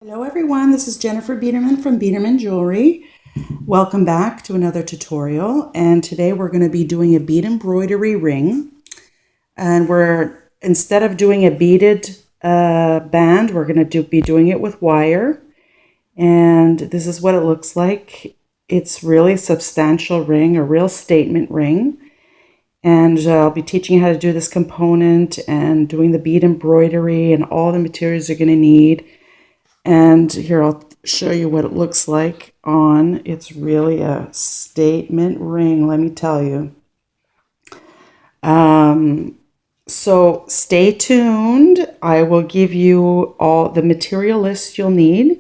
Hello everyone, this is Jennifer Biedermann from Biedermann Jewelry. Welcome back to another tutorial, and today we're going to be doing a bead embroidery ring. And instead of doing a beaded band, we're going to be doing it with wire. And this is what it looks like. It's really a substantial ring, a real statement ring. And I'll be teaching you how to do this component and doing the bead embroidery and all the materials you're going to need. And here, I'll show you what it looks like on. It's really a statement ring, let me tell you. So stay tuned. I will give you all the material list you'll need,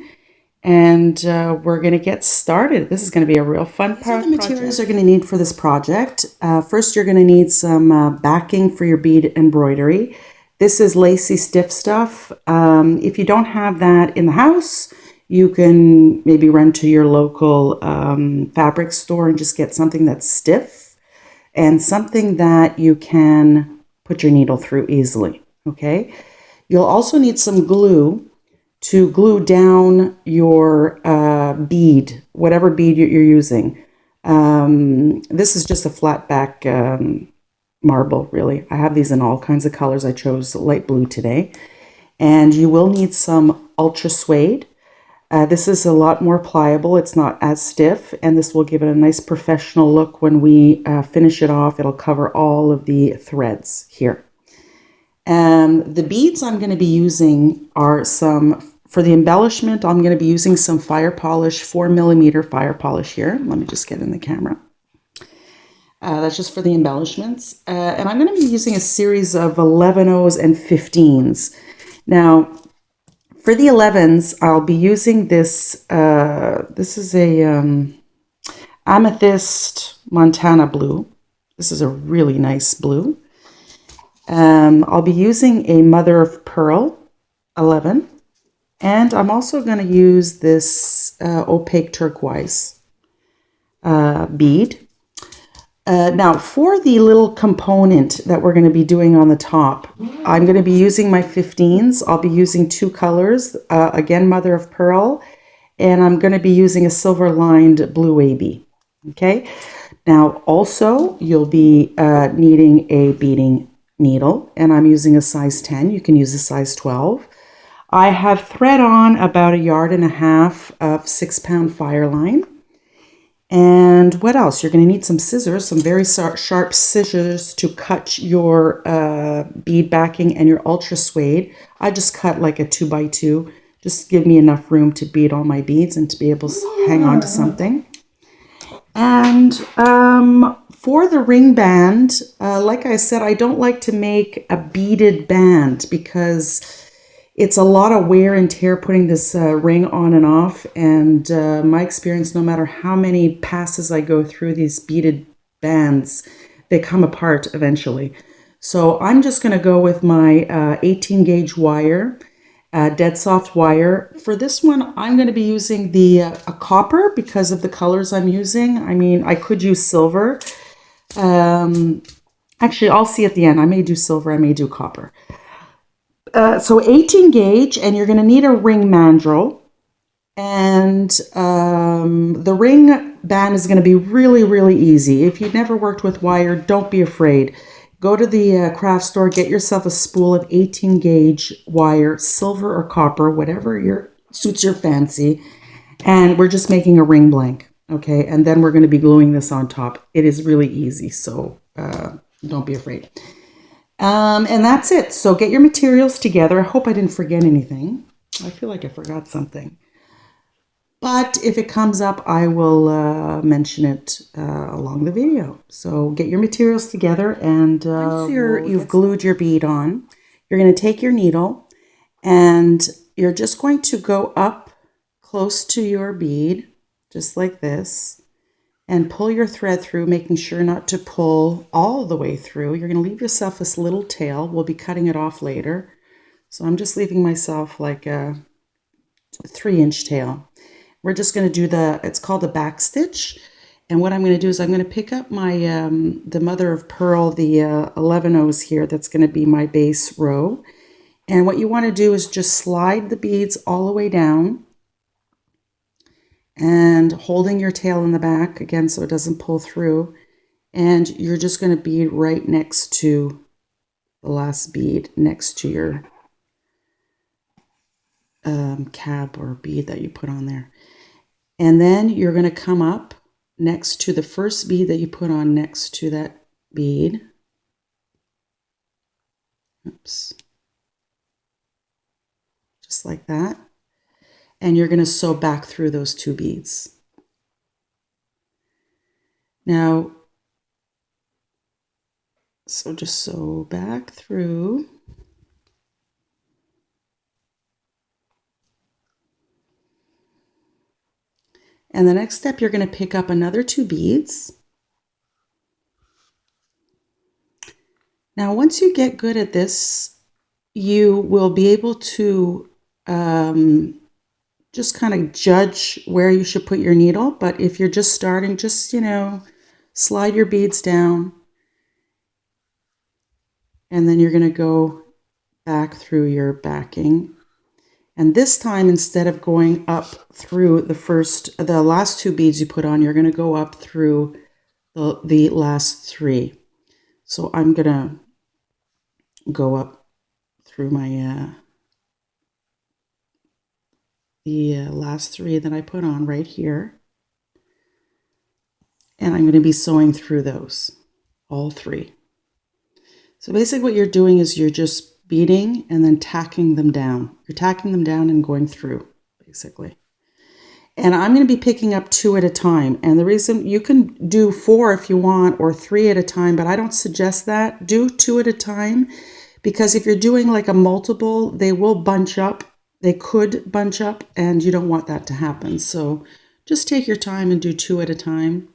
and we're going to get started. This is going to be a real fun part. These are the materials you're going to need for this project. First, you're going to need some backing for your bead embroidery. This is lacy stiff stuff. If you don't have that in the house, you can maybe run to your local fabric store and just get something that's stiff and something that you can put your needle through easily, okay? You'll also need some glue to glue down your bead, whatever bead you're using. This is just a flat back marble, really. I have these in all kinds of colors. I chose light blue today. And you will need some ultra suede. This is a lot more pliable. It's not as stiff, and this will give it a nice professional look when we finish it off. It'll cover all of the threads here. The beads I'm going to be using are for the embellishment, I'm going to be using some fire polish, 4mm fire polish here. Let me just get in the camera. That's just for the embellishments. And I'm going to be using a series of 11s and 15s. Now, for the 11s, I'll be using this. This is a amethyst Montana blue. This is a really nice blue. I'll be using a mother of pearl 11. And I'm also going to use this opaque turquoise bead. Now, for the little component that we're going to be doing on the top, I'm going to be using my 15s. I'll be using two colors, again, mother of pearl, and I'm going to be using a silver-lined blue AB. Okay. Now, also, you'll be needing a beading needle, and I'm using a size 10. You can use a size 12. I have thread on about 1.5 yards of 6-pound fire line. And what else? You're going to need some scissors, some very sharp scissors to cut your bead backing and your ultra suede. I just cut like a 2x2, just to give me enough room to bead all my beads and to be able to hang on to something. And for the ring band, like I said, I don't like to make a beaded band because it's a lot of wear and tear putting this ring on and off, and my experience, no matter how many passes I go through these beaded bands, they come apart eventually. So I'm just going to go with my 18 gauge wire, dead soft wire. For this one, I'm going to be using a copper because of the colors I'm using. I mean, I could use silver. Actually, I'll see at the end. I may do silver, I may do copper. So 18 gauge, and you're going to need a ring mandrel. And the ring band is going to be really, really easy. If you've never worked with wire, don't be afraid. Go to the craft store, get yourself a spool of 18 gauge wire, silver or copper, whatever suits your fancy. And we're just making a ring blank, okay? And then we're going to be gluing this on top. It is really easy, so don't be afraid. And that's it. So get your materials together. I hope I didn't forget anything. I feel like I forgot something. But if it comes up, I will mention it along the video. So get your materials together, and once you've glued your bead on, you're going to take your needle and you're just going to go up close to your bead, just like this. And pull your thread through, making sure not to pull all the way through. You're going to leave yourself this little tail. We'll be cutting it off later. So I'm just leaving myself like a 3-inch tail. We're just going to do it's called a back stitch. And what I'm going to do is I'm going to pick up my, the mother of pearl, the 11 O's here. That's going to be my base row. And what you want to do is just slide the beads all the way down and holding your tail in the back again so it doesn't pull through. And you're just going to bead right next to the last bead, next to your cap or bead that you put on there. And then you're going to come up next to the first bead that you put on next to that bead. Oops. Just like that. And you're going to sew back through those two beads. Now, so just sew back through. And the next step, you're going to pick up another two beads. Now, once you get good at this, you will be able to just kind of judge where you should put your needle. But if you're just starting, just, slide your beads down. And then you're going to go back through your backing. And this time, instead of going up through the last two beads you put on, you're going to go up through the last three. So I'm going to go up through my the last three that I put on right here. And I'm going to be sewing through those, all three. So basically what you're doing is you're just beading and then tacking them down. You're tacking them down and going through, basically. And I'm going to be picking up two at a time. And the reason, you can do 4 if you want, or 3 at a time, but I don't suggest that. Do 2 at a time, because if you're doing like a multiple, they will bunch up. They could bunch up, and you don't want that to happen. So just take your time and do 2 at a time.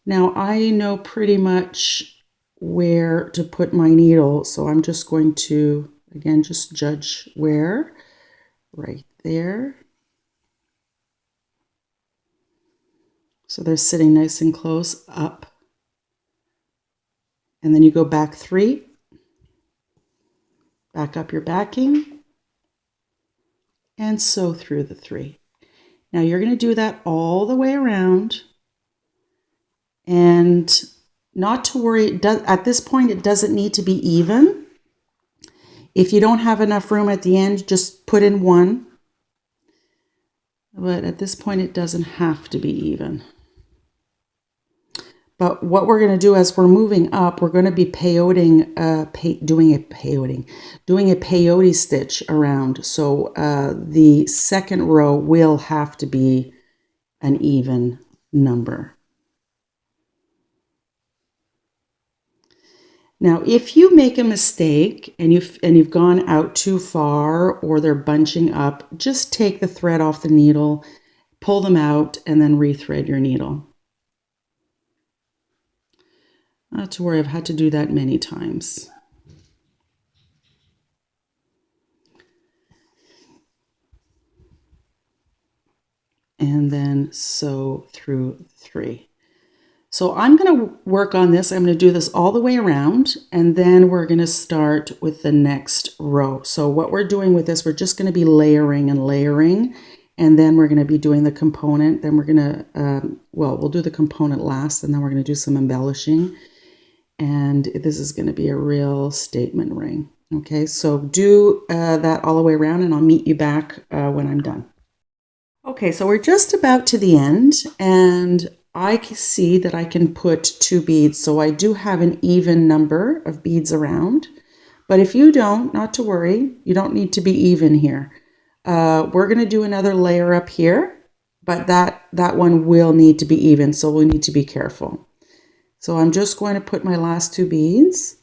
Now I know pretty much where to put my needle, so I'm just going to, again, just judge where, right there. So they're sitting nice and close up. And then you go back 3, back up your backing, and sew through the 3. Now you're going to do that all the way around, and not to worry, at this point it doesn't need to be even. If you don't have enough room at the end, just put in 1. But at this point it doesn't have to be even. But what we're going to do as we're moving up, we're going to be peyoting, doing a peyote stitch around. So the second row will have to be an even number. Now, if you make a mistake and you've gone out too far, or they're bunching up, just take the thread off the needle, pull them out, and then rethread your needle. Not to worry, I've had to do that many times. And then sew through 3. So I'm going to work on this. I'm going to do this all the way around, and then we're going to start with the next row. So what we're doing with this, we're just going to be layering and layering, and then we're going to be doing the component. Then we're going to, we'll do the component last, and then we're going to do some embellishing. And this is going to be a real statement ring. Okay, so do that all the way around, and I'll meet you back when I'm done. Okay, so we're just about to the end, and I can see that I can put 2 beads. So I do have an even number of beads around. But if you don't, not to worry, you don't need to be even here. We're going to do another layer up here, but that one will need to be even, so we'll need to be careful. So I'm just going to put my last 2 beads.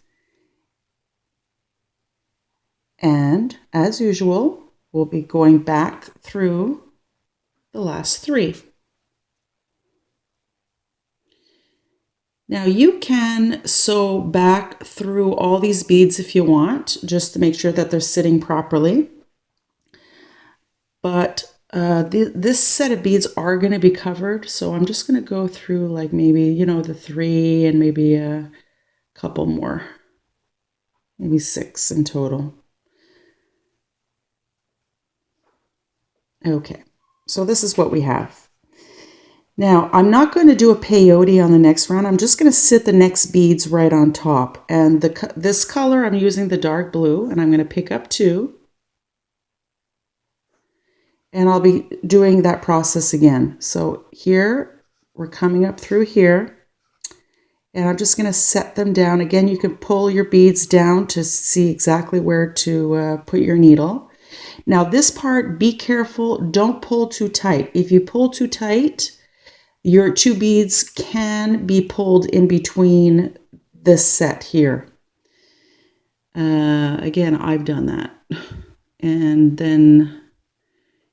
And as usual, we'll be going back through the last 3. Now you can sew back through all these beads if you want, just to make sure that they're sitting properly. But this set of beads are going to be covered, so I'm just going to go through like maybe, the 3 and maybe a couple more, maybe 6 in total. Okay, so this is what we have. Now, I'm not going to do a peyote on the next round. I'm just going to sit the next beads right on top. And this color, I'm using the dark blue, and I'm going to pick up 2. And I'll be doing that process again. So here, we're coming up through here. And I'm just going to set them down. Again, you can pull your beads down to see exactly where to put your needle. Now this part, be careful. Don't pull too tight. If you pull too tight, your 2 beads can be pulled in between this set here. Again, I've done that. And then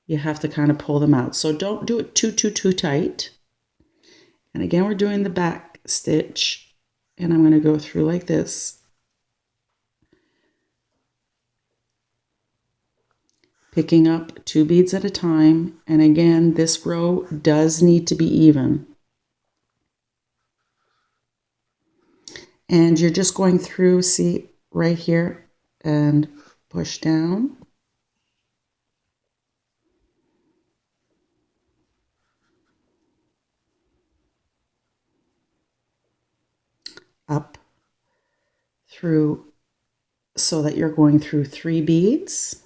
you have to kind of pull them out. So don't do it too tight. And again, we're doing the back stitch. And I'm going to go through like this. Picking up 2 beads at a time. And again, this row does need to be even. And you're just going through, see, right here, and push down. Up through, so that you're going through 3 beads.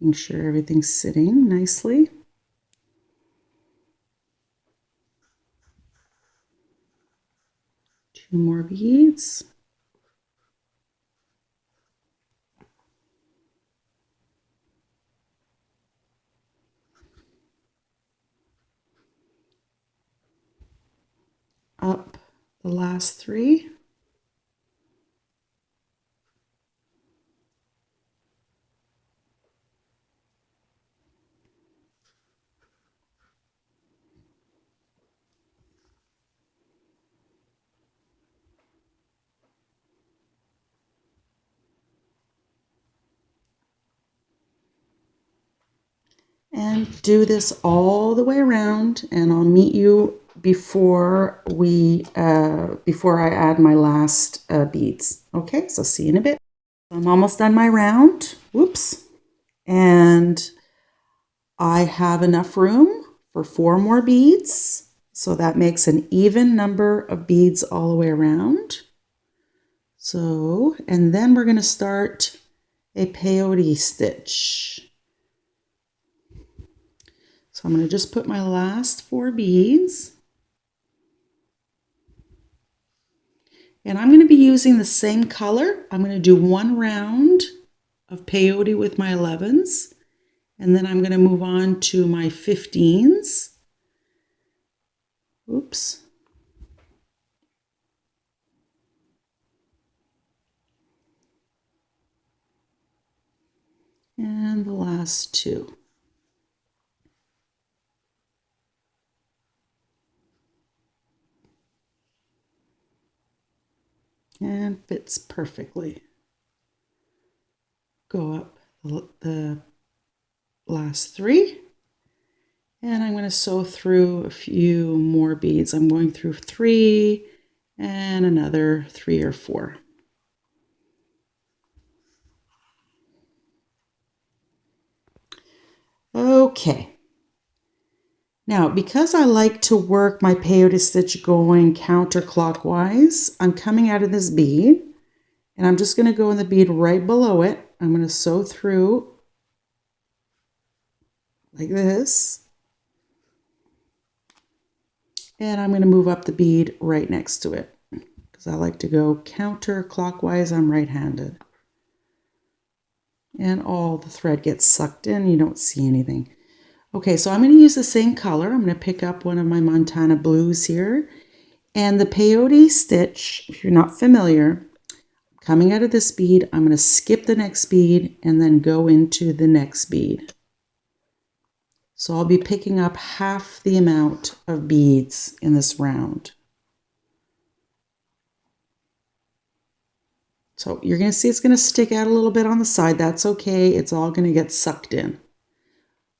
Making sure everything's sitting nicely. Two more beads. Up the last 3. And do this all the way around, and I'll meet you before I add my last beads. Okay, so see you in a bit. I'm almost done my round. Whoops. And I have enough room for 4 more beads. So that makes an even number of beads all the way around. So, and then we're going to start a peyote stitch. So I'm going to just put my last 4 beads. And I'm going to be using the same color. I'm going to do 1 round of peyote with my 11s. And then I'm going to move on to my 15s. Oops. And the last 2. And fits perfectly. Go up the last 3. And I'm going to sew through a few more beads. I'm going through 3 and another 3 or 4. Okay. Now, because I like to work my peyote stitch going counterclockwise, I'm coming out of this bead, and I'm just going to go in the bead right below it. I'm going to sew through like this. And I'm going to move up the bead right next to it because I like to go counterclockwise. I'm right-handed. And all the thread gets sucked in. You don't see anything. Okay, so I'm going to use the same color. I'm going to pick up one of my Montana blues here. And the peyote stitch, if you're not familiar, coming out of this bead, I'm going to skip the next bead and then go into the next bead. So I'll be picking up half the amount of beads in this round. So you're going to see it's going to stick out a little bit on the side. That's okay. It's all going to get sucked in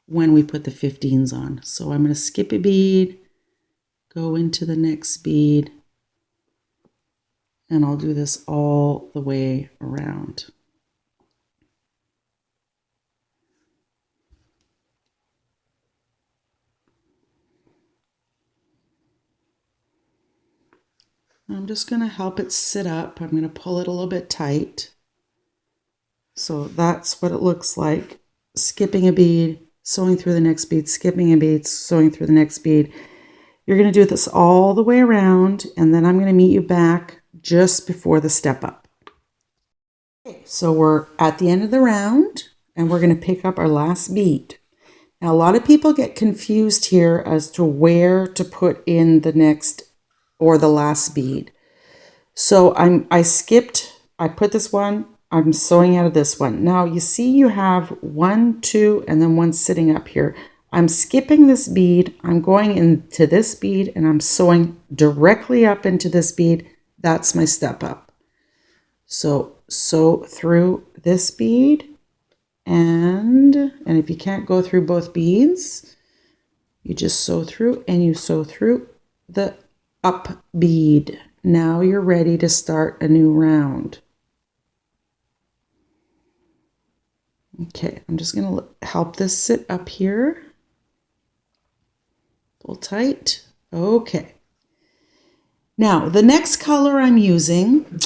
when we put the 15s on. So I'm going to skip a bead, go into the next bead, And I'll do this all the way around. I'm just going to help it sit up. I'm going to pull it a little bit tight. So that's what it looks like. Skipping a bead, sewing through the next bead, skipping a bead, sewing through the next bead. You're going to do this all the way around, and then I'm going to meet you back just before the step up. Okay, so we're at the end of the round, and we're going to pick up our last bead. Now, a lot of people get confused here as to where to put in the next or the last bead. So I put this one, I'm sewing out of this one. Now you see you have 1, 2, and then one sitting up here. I'm skipping this bead, I'm going into this bead, and I'm sewing directly up into this bead. That's my step up. So sew through this bead, and if you can't go through both beads, you just sew through and you sew through the up bead. Now you're ready to start a new round. Okay, I'm just going to help this sit up here. Pull tight. Okay. Now, the next color I'm using,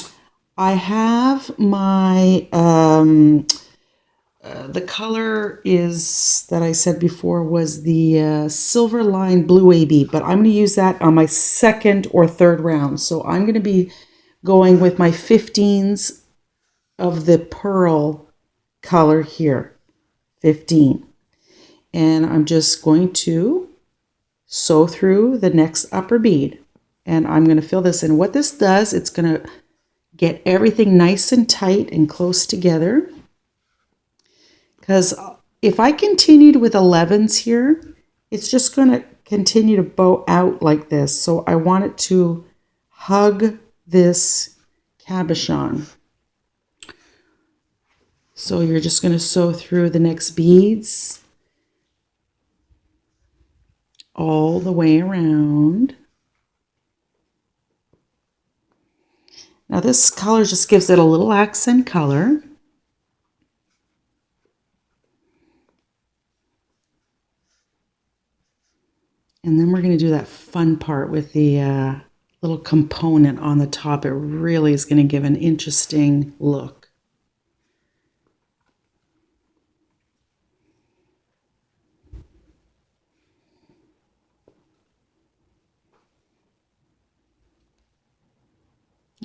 I have my, the color is, that I said before, was the Silver Line Blue AB, but I'm going to use that on my second or third round. So I'm going to be going with my 15s of the pearl color here, 15. And I'm just going to sew through the next upper bead. And I'm going to fill this in. What this does, it's going to get everything nice and tight and close together. Because if I continued with 11s here, it's just going to continue to bow out like this. So I want it to hug this cabochon. So you're just going to sew through the next beads all the way around. Now this color just gives it a little accent color. And then we're going to do that fun part with the little component on the top. It really is going to give an interesting look.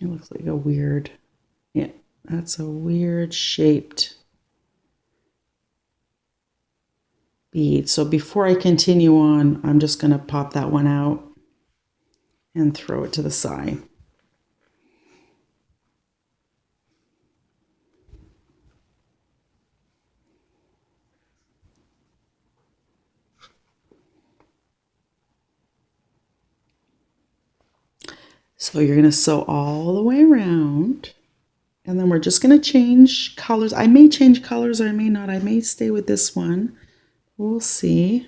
It looks like a weird, yeah, that's a weird shaped bead. So before I continue on, I'm just going to pop that one out and throw it to the side. So you're going to sew all the way around, and then we're just going to change colors. I may change colors or I may not. I may stay with this one. We'll see.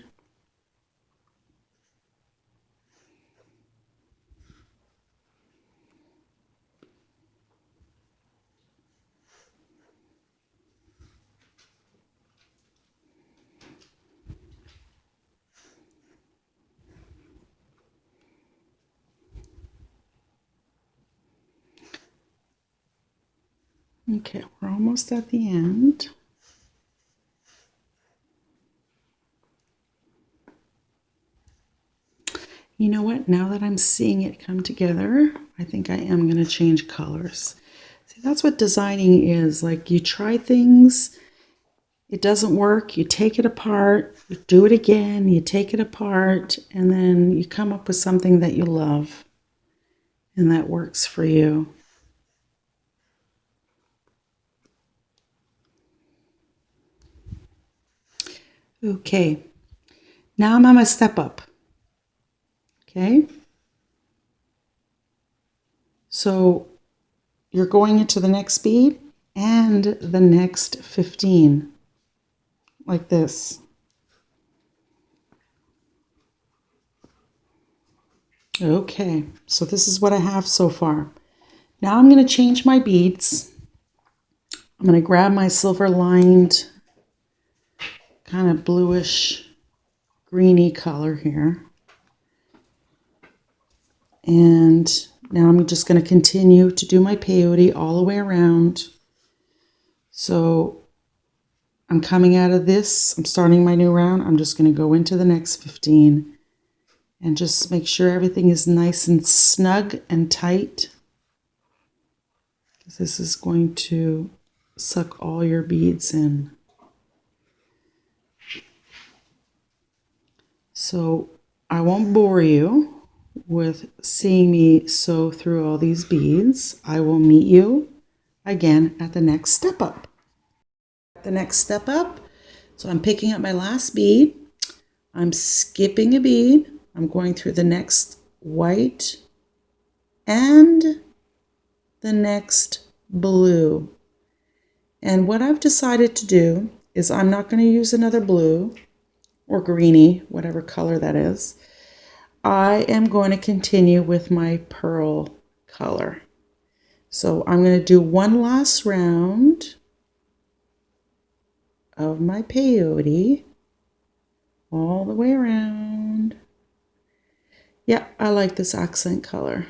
Okay, we're almost at the end. You know what? Now that I'm seeing it come together, I think I am going to change colors. See, that's what designing is. Like, you try things, it doesn't work, you take it apart, you do it again, you take it apart, and then you come up with something that you love and that works for you. Okay, now I'm on my step up. Okay, so you're going into the next bead and the next 15, like this. Okay, so this is what I have so far. Now I'm going to change my beads. I'm going to grab my silver lined kind of bluish greeny color here. And now I'm just going to continue to do my peyote all the way around. So I'm coming out of this, I'm starting my new round. I'm just going to go into the next 15 and just make sure everything is nice and snug and tight. This is going to suck all your beads in. So I won't bore you with seeing me sew through all these beads. I will meet you again at the next step up. The next step up, so I'm picking up my last bead. I'm skipping a bead. I'm going through the next white and the next blue. And what I've decided to do is I'm not going to use another blue or greeny, whatever color that is. I am going to continue with my pearl color. So I'm going to do one last round of my peyote all the way around. Yeah, I like this accent color.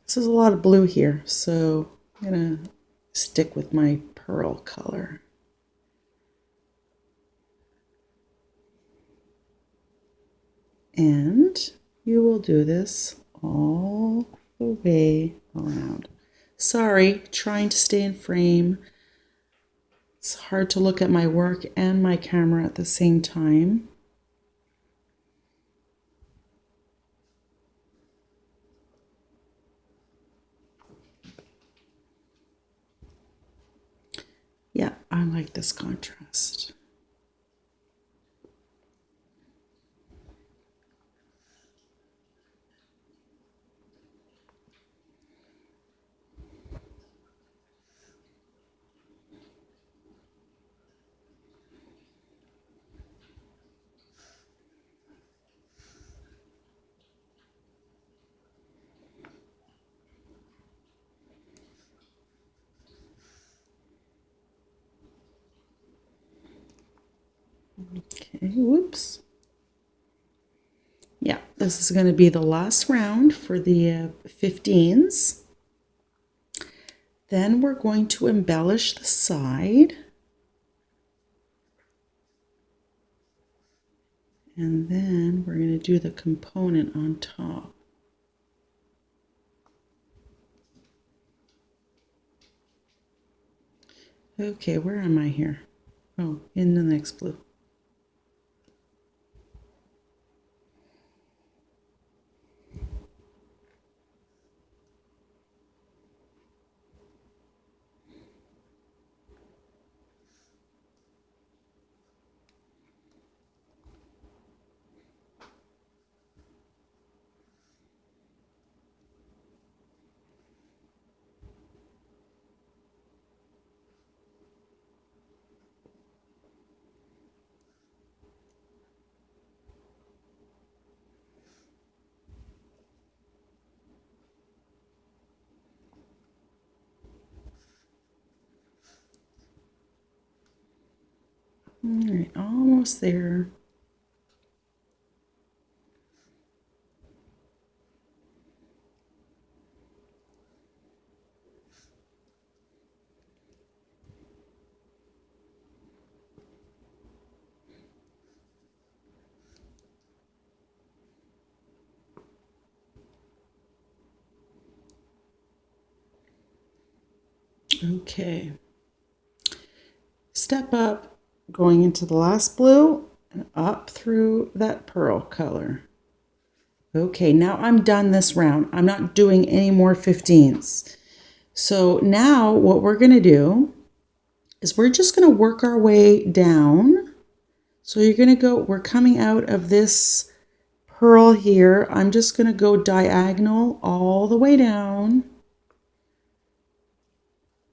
This is a lot of blue here, so I'm going to stick with my pearl color. And you will do this all the way around. Sorry, trying to stay in frame. It's hard to look at my work and my camera at the same time. Yeah, I like this contrast. Okay, whoops. Yeah, this is going to be the last round for the 15s. Then we're going to embellish the side. And then we're going to do the component on top. Okay, where am I here? Oh, in the next blue. All right, almost there. Okay. Step up, going into the last blue and up through that pearl color. Okay, now I'm done this round. I'm not doing any more 15s. So now what we're going to do is we're just going to work our way down. So you're going to go, we're coming out of this pearl here. I'm just going to go diagonal all the way down,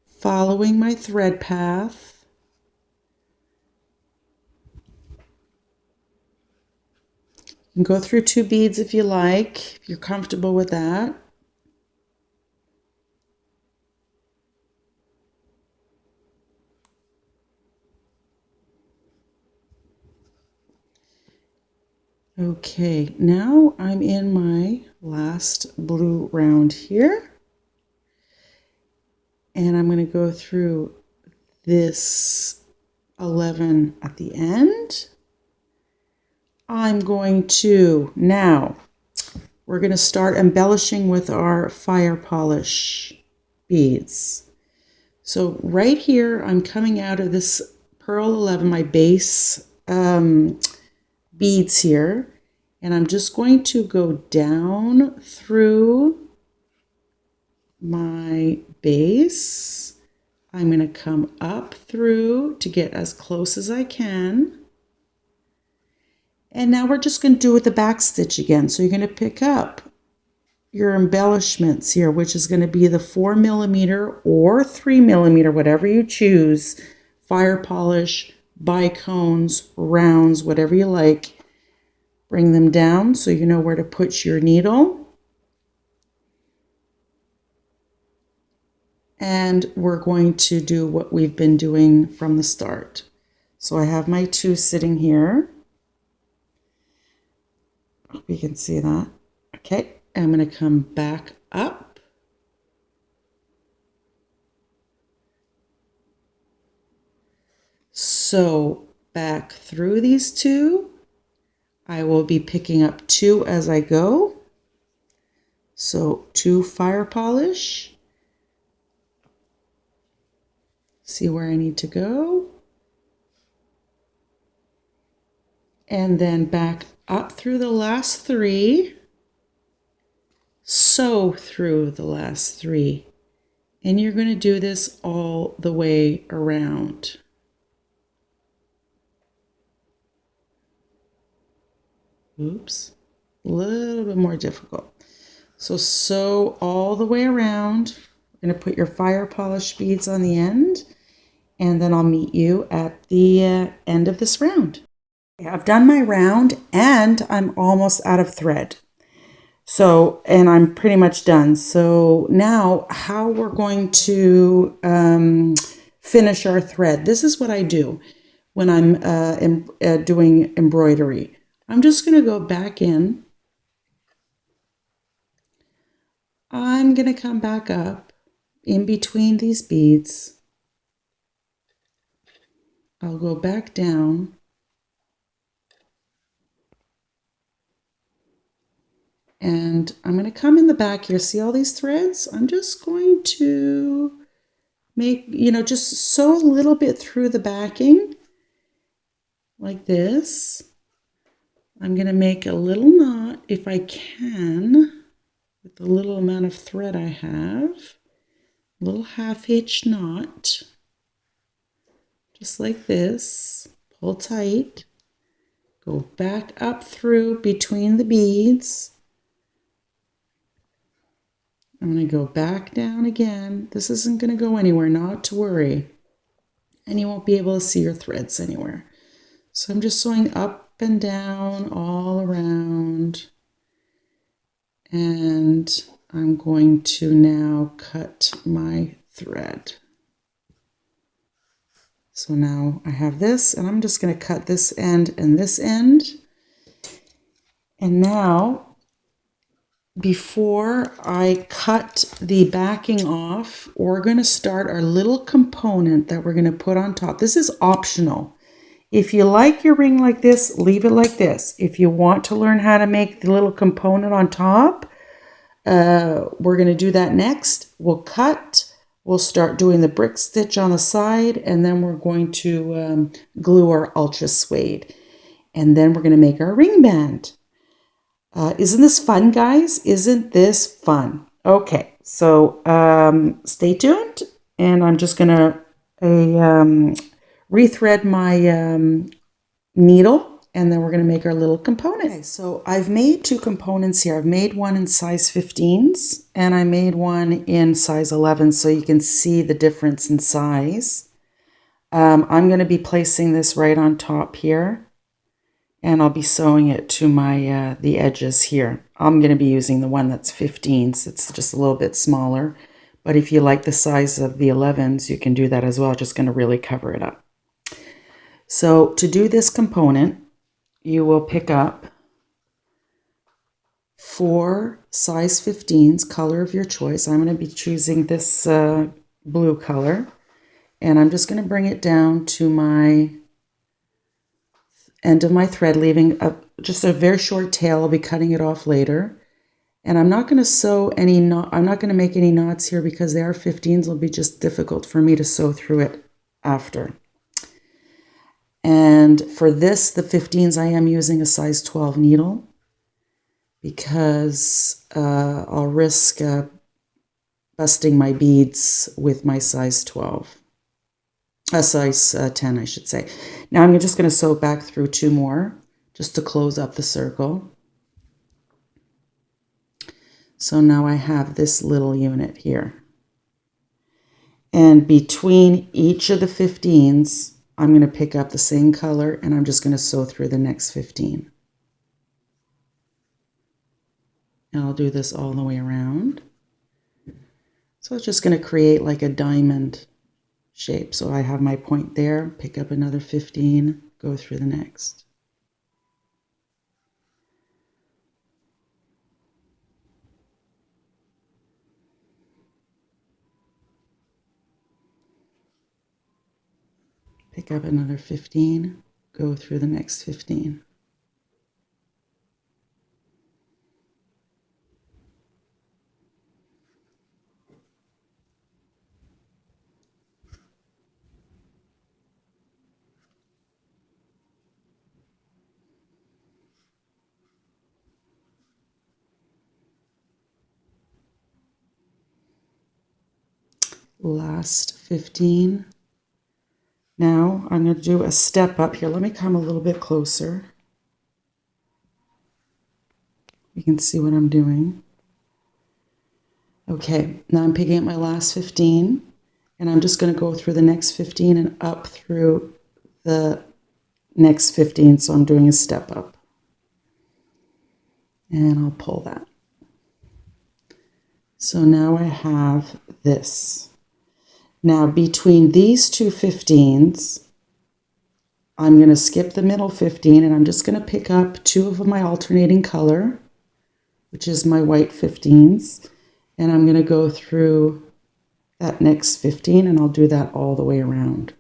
following my thread path. You can go through 2 beads if you like, if you're comfortable with that. Okay, now I'm in my last blue round here. And I'm going to go through this 11 at the end. I'm going to, now, we're going to start embellishing with our fire polish beads. So right here, I'm coming out of this Pearl 11, my base beads here, and I'm just going to go down through my base. I'm going to come up through to get as close as I can. And now we're just going to do it with the back stitch again. So you're going to pick up your embellishments here, which is going to be the 4mm or 3mm, whatever you choose, fire polish, bicones, rounds, whatever you like. Bring them down so you know where to put your needle. And we're going to do what we've been doing from the start. So I have my 2 sitting here. Hope you can see that. Okay, I'm going to come back up. So back through these 2. I will be picking up 2 as I go. So 2 fire polish. See where I need to go. And then back up through the last 3. Sew through the last 3. And you're going to do this all the way around. Oops, a little bit more difficult. So sew all the way around. You're going to put your fire polish beads on the end, and then I'll meet you at the end of this round. I've done my round and I'm almost out of thread. So, and I'm pretty much done. So now how we're going to finish our thread. This is what I do when I'm doing embroidery. I'm just going to go back in. I'm going to come back up in between these beads. I'll go back down. And I'm going to come in the back here. See all these threads? I'm just going to make, just sew a little bit through the backing like this. I'm going to make a little knot if I can with the little amount of thread I have. A little half-hitch knot. Just like this. Pull tight. Go back up through between the beads. I'm going to go back down again. This isn't going to go anywhere, not to worry. And you won't be able to see your threads anywhere. So I'm just sewing up and down all around. And I'm going to now cut my thread. So now I have this, and I'm just going to cut this end and this end. And now, before I cut the backing off, we're going to start our little component that we're going to put on top. This is optional. If you like your ring like this, leave it like this. If you want to learn how to make the little component on top, we're going to do that next. We'll cut. We'll start doing the brick stitch on the side, and then we're going to glue our ultra suede. And then we're going to make our ring band. Isn't this fun, guys? Isn't this fun? Okay, so stay tuned, and I'm just going to rethread my needle, and then we're going to make our little component. Okay, so I've made 2 components here. I've made one in size 15s, and I made one in size 11, so you can see the difference in size. I'm going to be placing this right on top here. And I'll be sewing it to my the edges here. I'm going to be using the one that's 15s. It's just a little bit smaller. But if you like the size of the 11s, you can do that as well. Just going to really cover it up. So to do this component, you will pick up 4 size 15s, color of your choice. I'm going to be choosing this blue color, and I'm just going to bring it down to my end of my thread, leaving just a very short tail. I'll be cutting it off later. And I'm not going to sew any knot. I'm not going to make any knots here because they are 15s. It'll be just difficult for me to sew through it after. And for this, the 15s, I am using a size 12 needle because I'll risk busting my beads with my size 12. A size 10, I should say. Now I'm just going to sew back through 2 more just to close up the circle. So now I have this little unit here. And between each of the 15s, I'm going to pick up the same color and I'm just going to sew through the next 15. And I'll do this all the way around. So it's just going to create like a diamond shape. So I have my point there, pick up another 15, go through the next. Pick up another 15, go through the next 15. Last 15. Now I'm going to do a step up here. Let me come a little bit closer. You can see what I'm doing. Okay, now I'm picking up my last 15 and I'm just going to go through the next 15 and up through the next 15. So I'm doing a step up. And I'll pull that. So now I have this. Now between these two 15s, I'm going to skip the middle 15 and I'm just going to pick up 2 of my alternating color, which is my white 15s, and I'm going to go through that next 15 and I'll do that all the way around.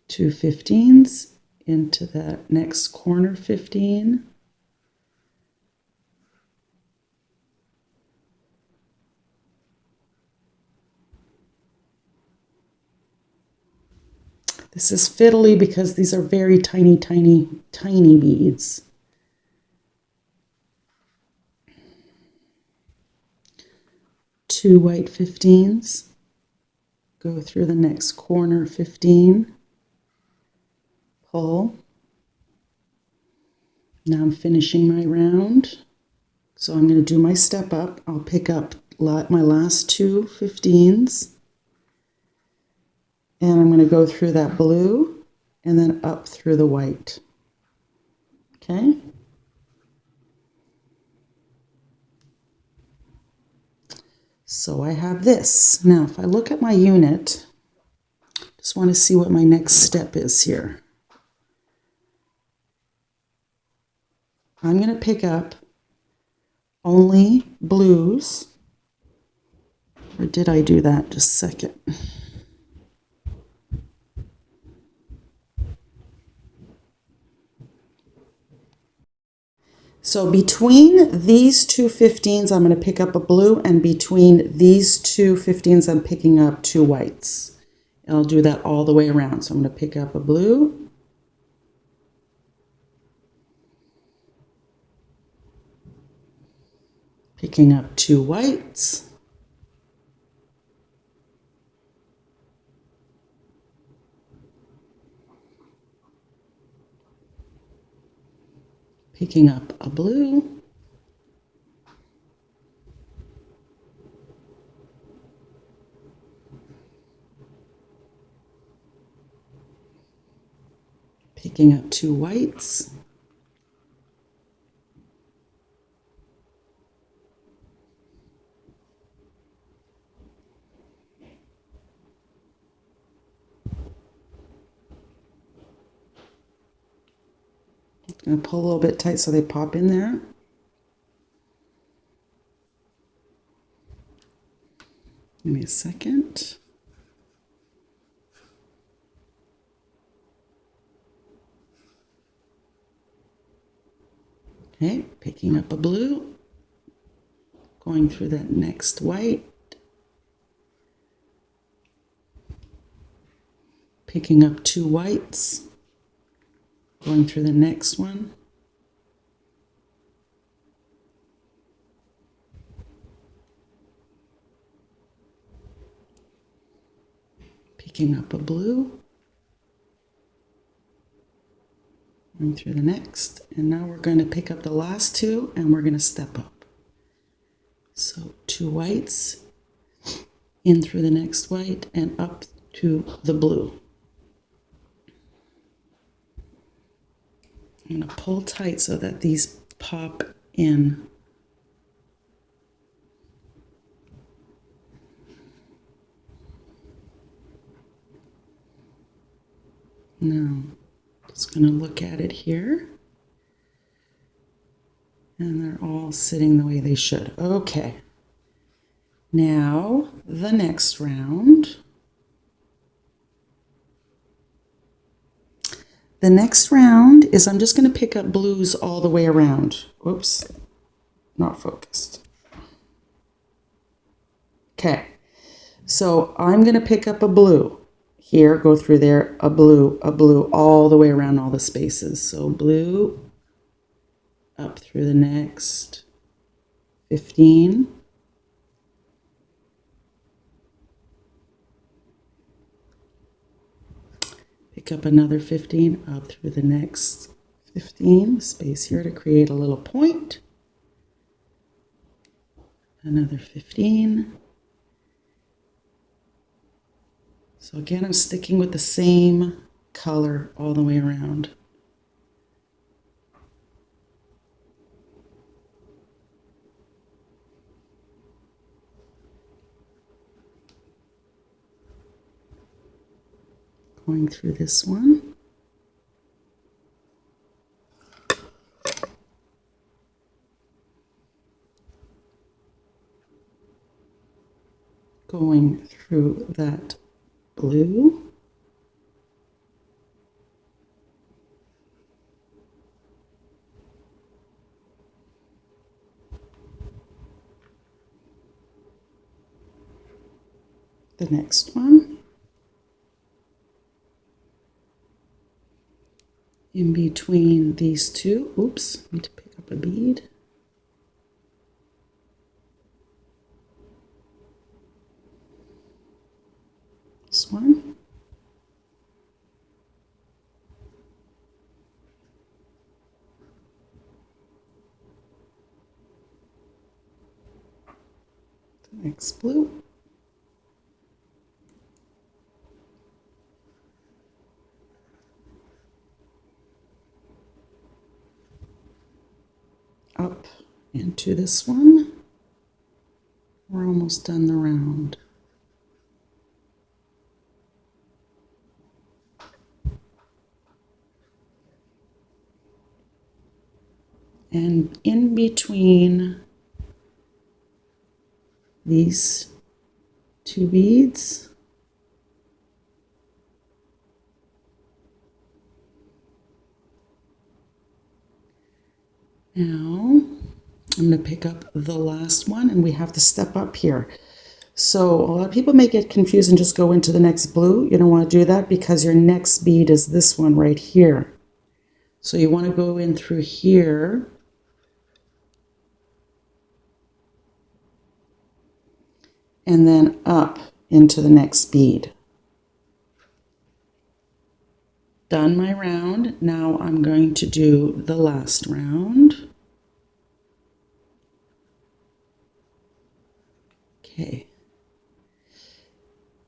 Two 15s into that next corner 15. This is fiddly because these are very tiny, tiny, tiny beads. Two white 15s. Go through the next corner 15. Pull. Now I'm finishing my round. So I'm going to do my step up. I'll pick up my last 2 15s. And I'm going to go through that blue and then up through the white. Okay? So I have this. Now, if I look at my unit, just want to see what my next step is here. I'm going to pick up only blues. Or did I do that? Just a second. So between these two 15s, I'm going to pick up a blue, and between these two 15s, I'm picking up 2 whites. And I'll do that all the way around. So I'm going to pick up a blue, picking up 2 whites, picking up a blue, picking up 2 whites, I'm going to pull a little bit tight so they pop in there. Give me a second. Okay, picking up a blue, going through that next white, picking up 2 whites, going through the next one, picking up a blue, going through the next, and now we're going to pick up the last 2 and we're going to step up. So 2 whites, in through the next white and up to the blue. I'm going to pull tight so that these pop in. Now, just going to look at it here. And they're all sitting the way they should. Okay. Now, the next round. The next round is I'm just going to pick up blues all the way around. Oops, not focused. Okay, so I'm going to pick up a blue. Here, go through there, a blue, all the way around all the spaces. So blue, up through the next 15. Pick up another 15, up through the next 15. Space here to create a little point. Another 15. So again, I'm sticking with the same color all the way around. Going through this one. Going through that blue. The next one. In between these 2, oops, need to pick up a bead. This one. The next blue. Up into this one. We're almost done the round. And in between these 2 beads, now I'm going to pick up the last one, and we have to step up here. So a lot of people may get confused and just go into the next blue. You don't want to do that because your next bead is this one right here. So you want to go in through here. And then up into the next bead. Done my round. Now I'm going to do the last round. Okay.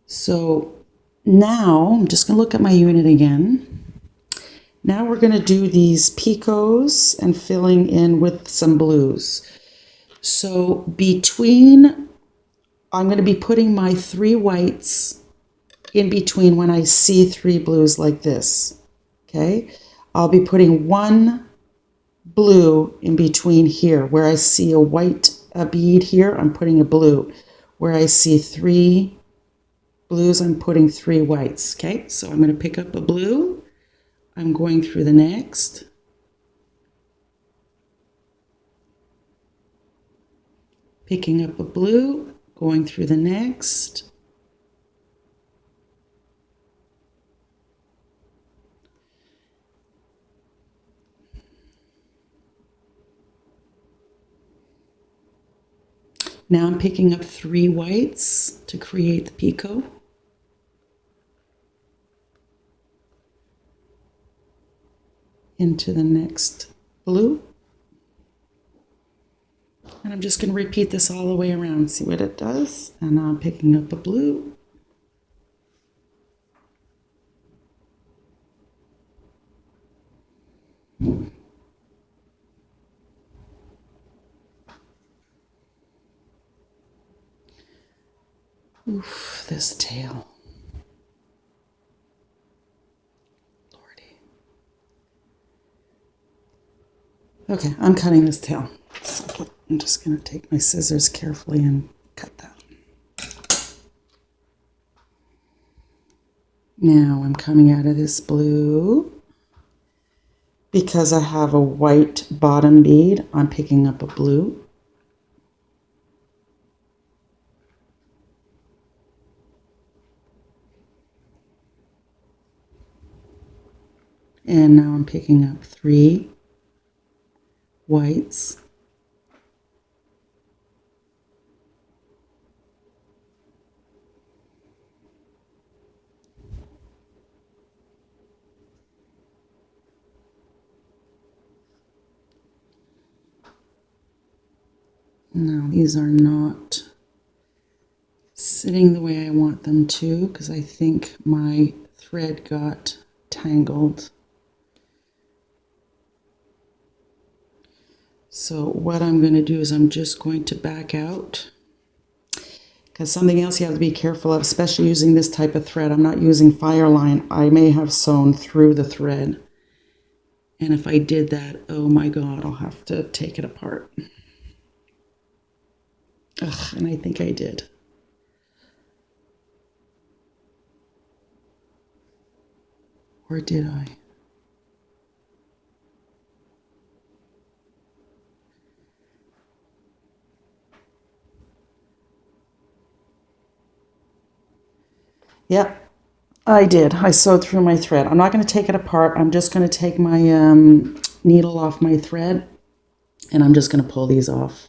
So now I'm just going to look at my unit again. Now we're going to do these picots and filling in with some blues. So between, I'm going to be putting my 3 whites in between when I see 3 blues like this. Okay, I'll be putting 1 blue in between here. Where I see a white bead here, I'm putting a blue. Where I see 3 blues, I'm putting 3 whites. Okay, so I'm going to pick up a blue. I'm going through the next. Picking up a blue, going through the next. Now I'm picking up 3 whites to create the picot. Into the next blue. And I'm just going to repeat this all the way around, see what it does. And now I'm picking up a blue. Oof, this tail. Lordy. Okay, I'm cutting this tail. So I'm just going to take my scissors carefully and cut that. Now I'm coming out of this blue. Because I have a white bottom bead, I'm picking up a blue. And now I'm picking up 3 whites. Now these are not sitting the way I want them to because I think my thread got tangled. So what I'm going to do is I'm just going to back out, because something else you have to be careful of, especially using this type of thread. I'm not using Fireline. I may have sewn through the thread. And if I did that, oh my God, I'll have to take it apart. Ugh, and I think I did. Or did I? Yep, I did. I sewed through my thread. I'm not going to take it apart. I'm just going to take my needle off my thread, and I'm just going to pull these off.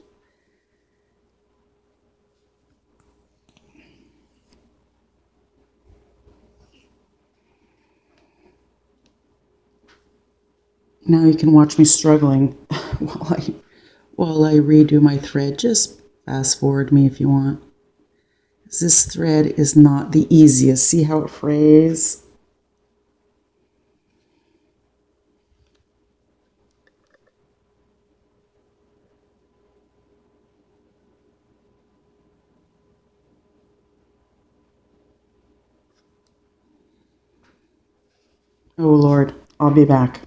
Now you can watch me struggling while I redo my thread. Just fast forward me if you want. This thread is not the easiest. See how it frays? Oh Lord, I'll be back.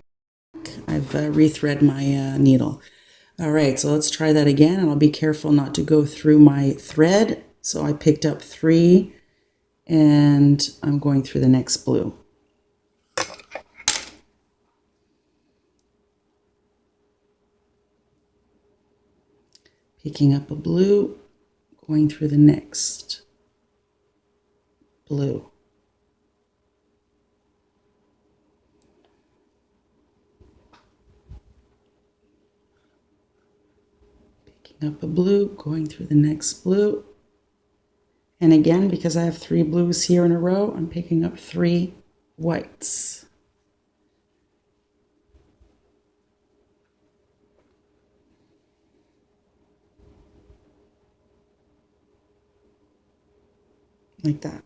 I've rethread my needle. All right, so let's try that again, and I'll be careful not to go through my thread. So I picked up 3, and I'm going through the next blue. Picking up a blue, going through the next blue. Picking up a blue, going through the next blue. And again, because I have 3 blues here in a row, I'm picking up 3 whites. Like that.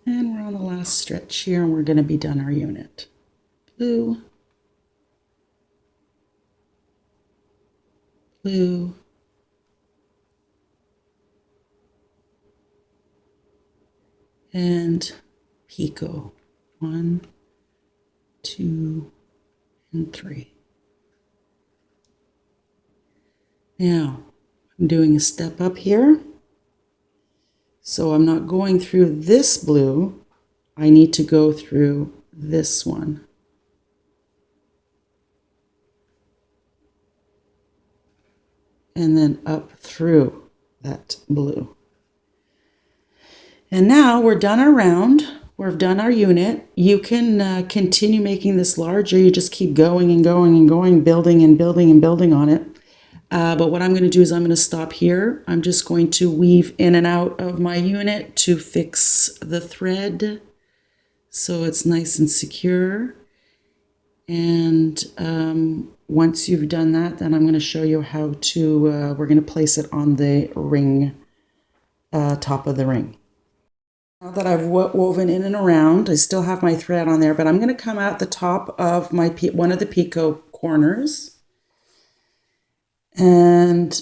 And we're on the last stretch here, and we're going to be done our unit. Blue, blue, and picot. 1, 2, and 3. Now, I'm doing a step up here. So I'm not going through this blue. I need to go through this one. And then up through that blue. And now we're done our round. We've done our unit. You can continue making this larger. You just keep going and going and going, building and building and building on it. But what I'm going to do is I'm going to stop here. I'm just going to weave in and out of my unit to fix the thread so it's nice and secure. And once you've done that, then I'm going to show you how to, we're going to place it on the ring, top of the ring. Now that I've woven in and around, I still have my thread on there, but I'm going to come out the top of my one of the picot corners. And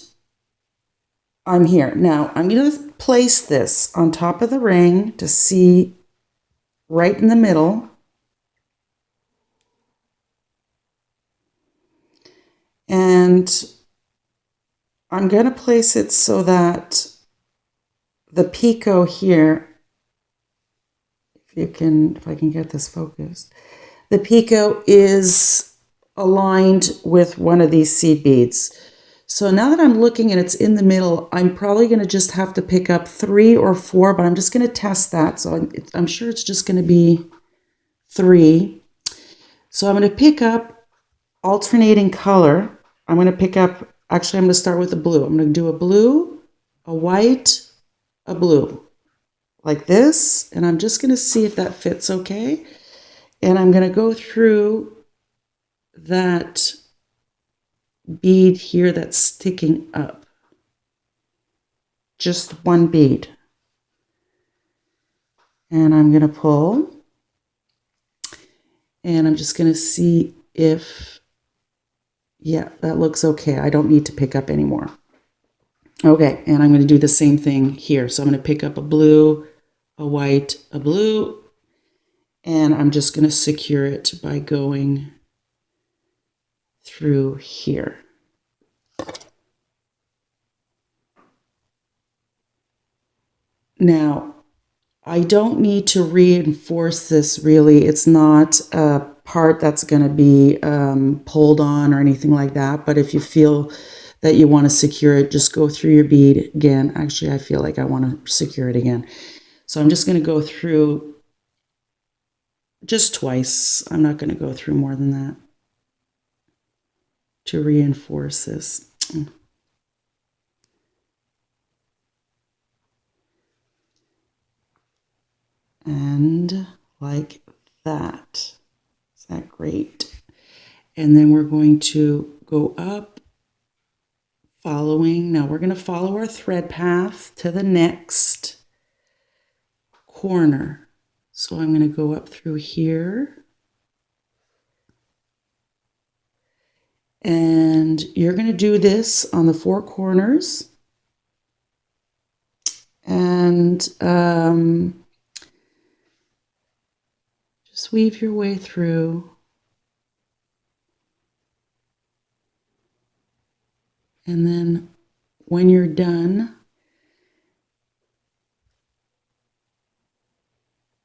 I'm here. Now I'm going to place this on top of the ring to see right in the middle. And I'm going to place it so that the picot here, if I can get this focused, the picot is aligned with one of these seed beads. So now that I'm looking and it's in the middle, I'm probably going to just have to pick up 3 or 4, but I'm just going to test that. So I'm sure it's just going to be 3. So I'm going to pick up alternating color. I'm going to pick up, actually I'm going to start with the blue. I'm going to do a blue, a white, a blue, like this. And I'm just going to see if that fits okay. And I'm going to go through that bead here that's sticking up. Just one bead. And I'm going to pull. And I'm just going to see if, yeah, that looks okay. I don't need to pick up anymore. Okay, and I'm going to do the same thing here. So I'm going to pick up a blue, a white, a blue, and I'm just going to secure it by going through here. Now, I don't need to reinforce this really. It's not a part that's going to be pulled on or anything like that. But if you feel that you want to secure it, just go through your bead again. Actually, I feel like I want to secure it again. So I'm just going to go through just twice. I'm not going to go through more than that to reinforce this. And like that. Is that great? And then we're going to go up, following. Now we're going to follow our thread path to the next corner. So I'm going to go up through here. And you're going to do this on the 4 corners. And just weave your way through. And then when you're done,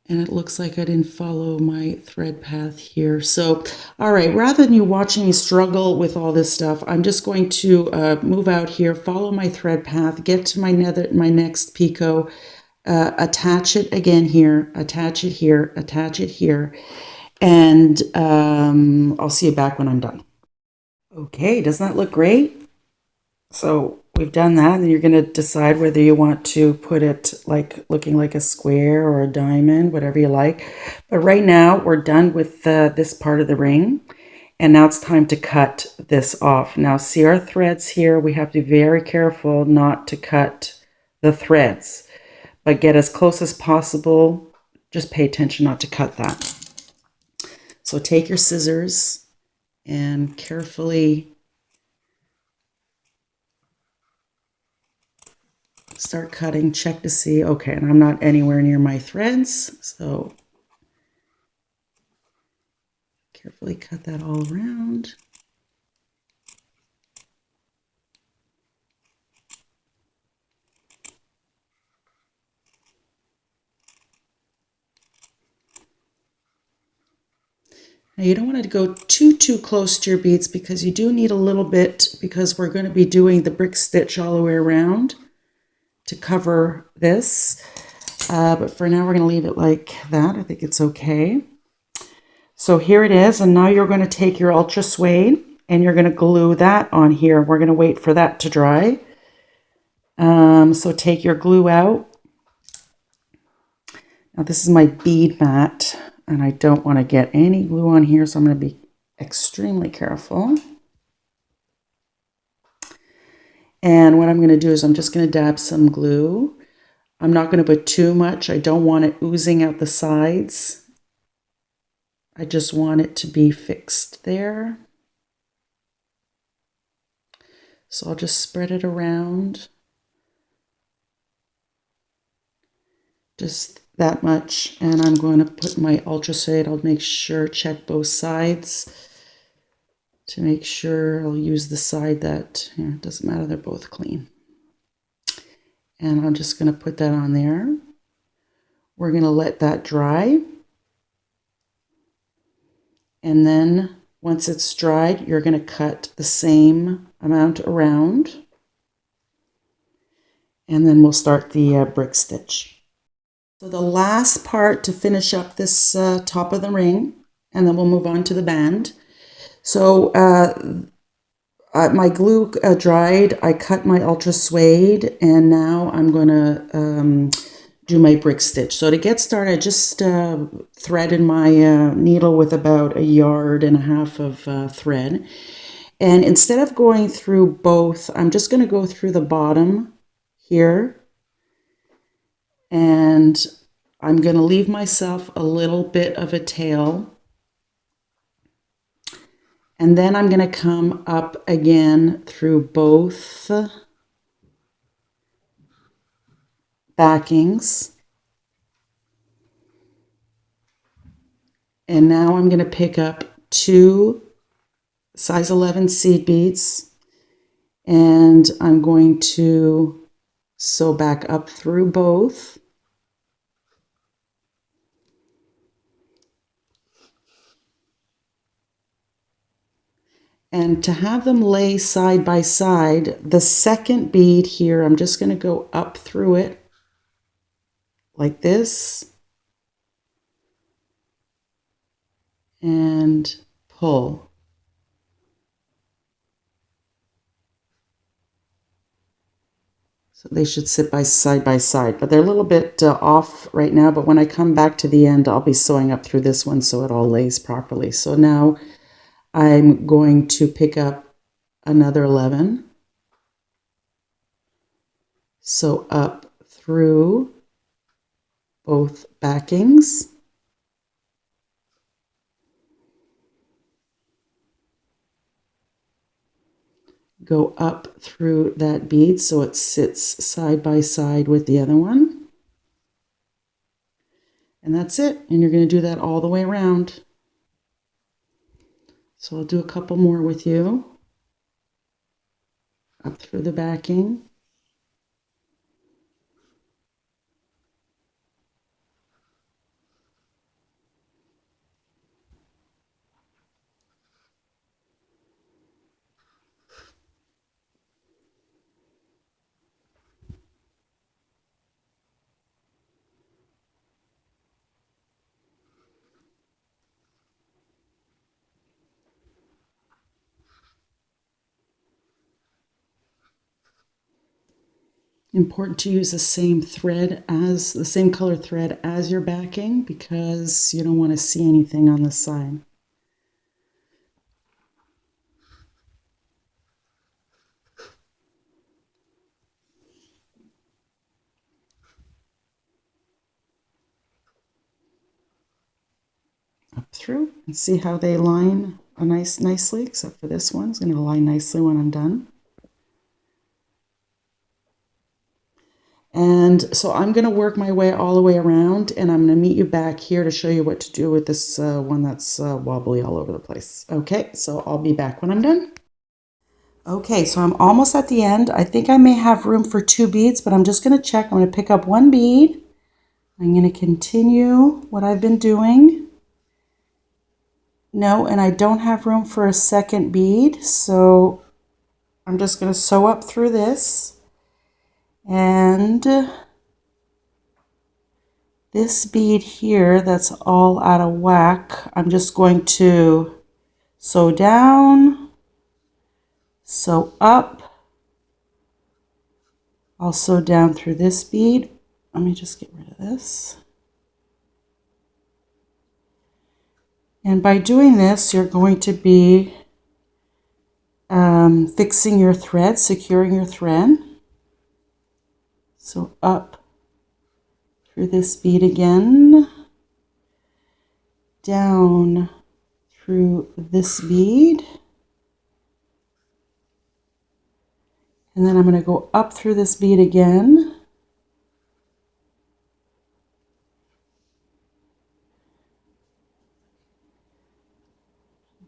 and it looks like I didn't follow my thread path here. So, all right, rather than you watching me struggle with all this stuff, I'm just going to move out here, follow my thread path, get to my next picot, attach it again here, attach it here, attach it here, and I'll see you back when I'm done. Okay, doesn't that look great? So we've done that, and you're going to decide whether you want to put it like looking like a square or a diamond, whatever you like. But right now we're done with this part of the ring, and now it's time to cut this off. Now see our threads here. We have to be very careful not to cut the threads, but get as close as possible. Just pay attention not to cut that. So take your scissors and carefully start cutting, check to see, okay, and I'm not anywhere near my threads, so carefully cut that all around. Now you don't want to go too close to your beads because you do need a little bit, because we're going to be doing the brick stitch all the way around to cover this. But for now we're going to leave it like that. I think it's okay. So here it is, and now you're going to take your ultra suede and you're going to glue that on here. We're going to wait for that to dry. So take your glue out. Now this is my bead mat, and I don't want to get any glue on here, so I'm going to be extremely careful. And what I'm going to do is I'm just going to dab some glue. I'm not going to put too much. I don't want it oozing out the sides. I just want it to be fixed there. So I'll just spread it around. Just that much. And I'm going to put my ultra suede. I'll make sure, check both sides to make sure. I'll use the side that, it doesn't matter, they're both clean. And I'm just going to put that on there. We're going to let that dry. And then once it's dried, you're going to cut the same amount around. And then we'll start the brick stitch. So the last part to finish up this top of the ring, and then we'll move on to the band. So my glue dried, I cut my ultra suede, and now I'm going to do my brick stitch. So to get started, I just threaded my needle with about 1.5 yards of thread. And instead of going through both, I'm just going to go through the bottom here. And I'm going to leave myself a little bit of a tail. And then I'm going to come up again through both backings. And now I'm going to pick up 2 size 11 seed beads, and I'm going to sew back up through both. And to have them lay side by side, the second bead here, I'm just going to go up through it like this and pull. So they should sit side by side, but they're a little bit off right now, but when I come back to the end, I'll be sewing up through this one so it all lays properly. So now I'm going to pick up another 11. Sew up through both backings. Go up through that bead so it sits side by side with the other one. And that's it. And you're going to do that all the way around. So I'll do a couple more with you. Up through the backing. Important to use the same color thread as your backing, because you don't want to see anything on the side. Up through, and see how they line nicely, except for this one. It's going to line nicely when I'm done. And so I'm going to work my way all the way around, and I'm going to meet you back here to show you what to do with this one that's wobbly all over the place. Okay, so I'll be back when I'm done. Okay, so I'm almost at the end. I think I may have room for 2 beads, but I'm just going to check. I'm going to pick up 1 bead. I'm going to continue what I've been doing. No, and I don't have room for a second bead, so I'm just going to sew up through this. And this bead here that's all out of whack, I'm just going to sew down, sew up. I'll sew down through this bead. Let me just get rid of this. And by doing this, you're going to be fixing your thread, securing your thread. So up through this bead again, down through this bead, and then I'm going to go up through this bead again,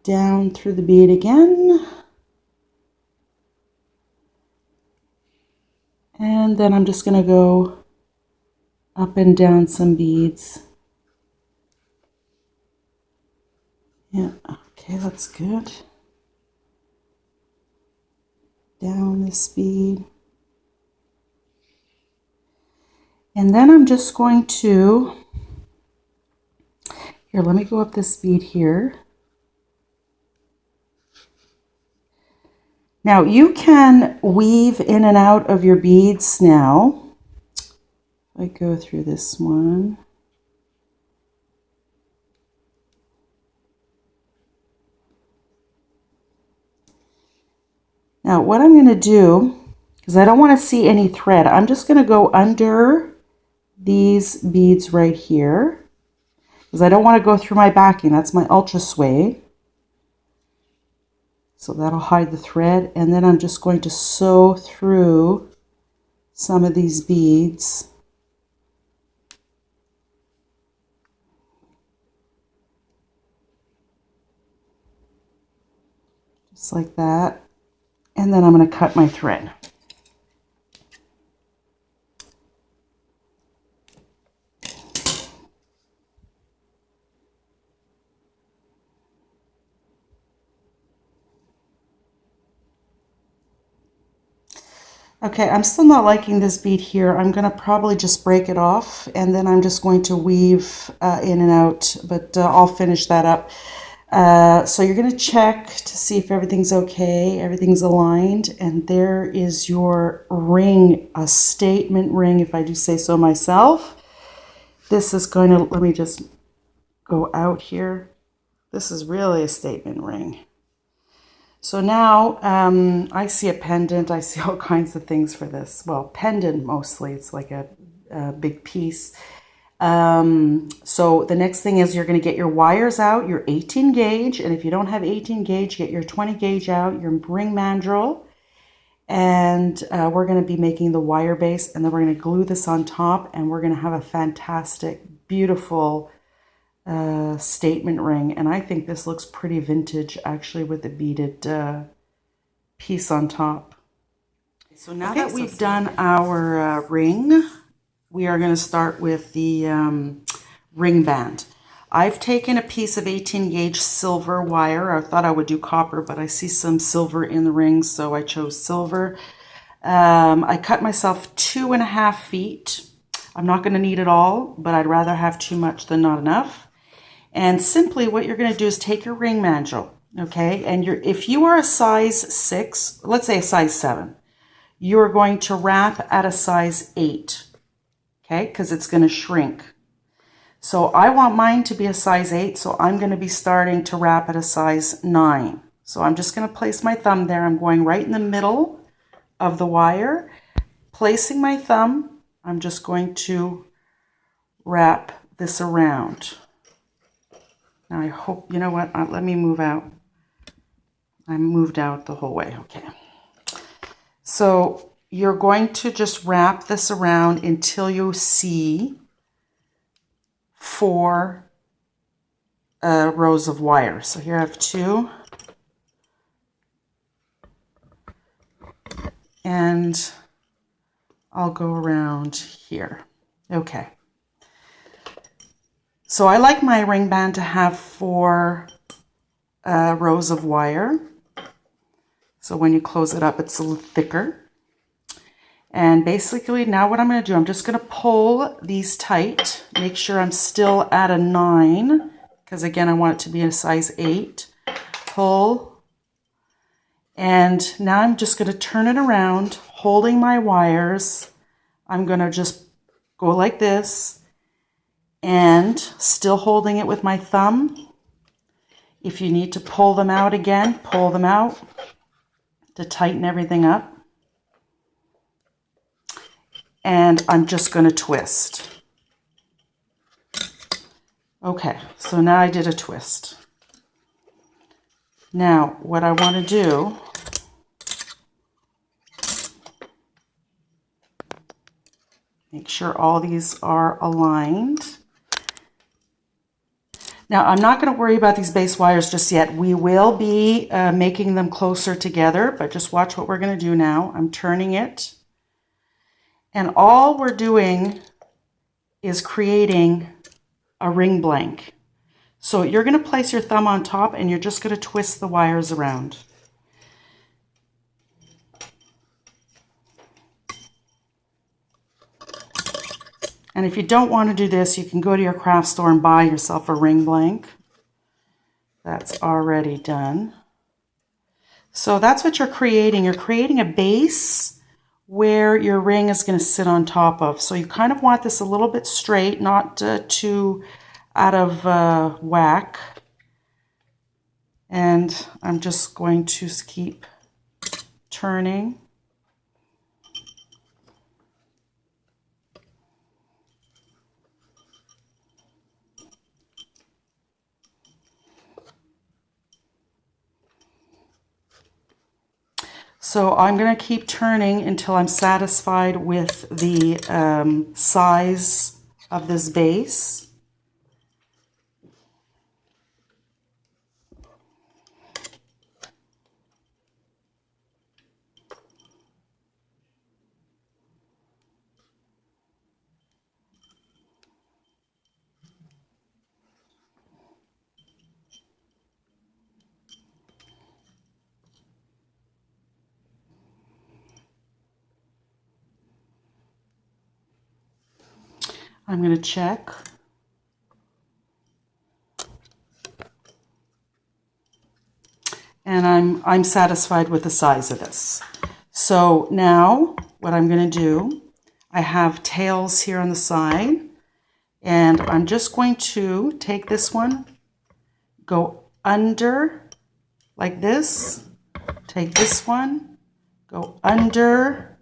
down through the bead again, and then I'm just going to go up and down some beads. Yeah, okay, that's good. Down this bead. And then I'm just going to, here, let me go up this bead here. Now you can weave in and out of your beads now. I go through this one. Now what I'm going to do, because I don't want to see any thread, I'm just going to go under these beads right here, because I don't want to go through my backing. That's my ultra suede. So that'll hide the thread. And then I'm just going to sew through some of these beads. Just like that. And then I'm going to cut my thread. Okay, I'm still not liking this bead here. I'm going to probably just break it off, and then I'm just going to weave in and out, but I'll finish that up. So you're going to check to see if everything's okay, everything's aligned, and there is your ring, a statement ring, if I do say so myself. This is going to, let me just go out here. This is really a statement ring. So now I see a pendant. I see all kinds of things for this. Well, pendant mostly. It's like a big piece. So the next thing is you're going to get your wires out, your 18 gauge. And if you don't have 18 gauge, get your 20 gauge out, your ring mandrel. And we're going to be making the wire base. And then we're going to glue this on top. And we're going to have a fantastic, beautiful statement ring, and I think this looks pretty vintage actually with the beaded piece on top. So now that we've done our ring, we are going to start with the ring band. I've taken a piece of 18 gauge silver wire. I thought I would do copper, but I see some silver in the ring, so I chose silver. I cut myself 2.5 feet. I'm not going to need it all, but I'd rather have too much than not enough. And simply what you're going to do is take your ring mandrel, okay? And if you are a size 6, let's say a size 7, you're going to wrap at a size 8, okay? Because it's going to shrink. So I want mine to be a size 8, so I'm going to be starting to wrap at a size 9. So I'm just going to place my thumb there. I'm going right in the middle of the wire. Placing my thumb, I'm just going to wrap this around. Now I hope, you know what, let me move out. I moved out the whole way, okay. So you're going to just wrap this around until you see 4 rows of wire. So here I have 2. And I'll go around here. Okay. So I like my ring band to have 4 rows of wire. So when you close it up, it's a little thicker. And basically now what I'm going to do, I'm just going to pull these tight, make sure I'm still at a 9, because again, I want it to be a size 8. Pull. And now I'm just going to turn it around, holding my wires. I'm going to just go like this and still holding it with my thumb. If you need to pull them out again, pull them out to tighten everything up. And I'm just going to twist. Okay, so now I did a twist. Now, what I want to do, make sure all these are aligned. Now, I'm not going to worry about these base wires just yet. We will be making them closer together, but just watch what we're going to do now. I'm turning it. And all we're doing is creating a ring blank. So you're going to place your thumb on top and you're just going to twist the wires around. And if you don't want to do this, you can go to your craft store and buy yourself a ring blank. That's already done. So that's what you're creating. You're creating a base where your ring is going to sit on top of. So you kind of want this a little bit straight, not too out of whack. And I'm just going to keep turning. So I'm going to keep turning until I'm satisfied with the size of this base. I'm going to check. And I'm satisfied with the size of this. So now what I'm going to do, I have tails here on the side, and I'm just going to take this one, go under like this, take this one, go under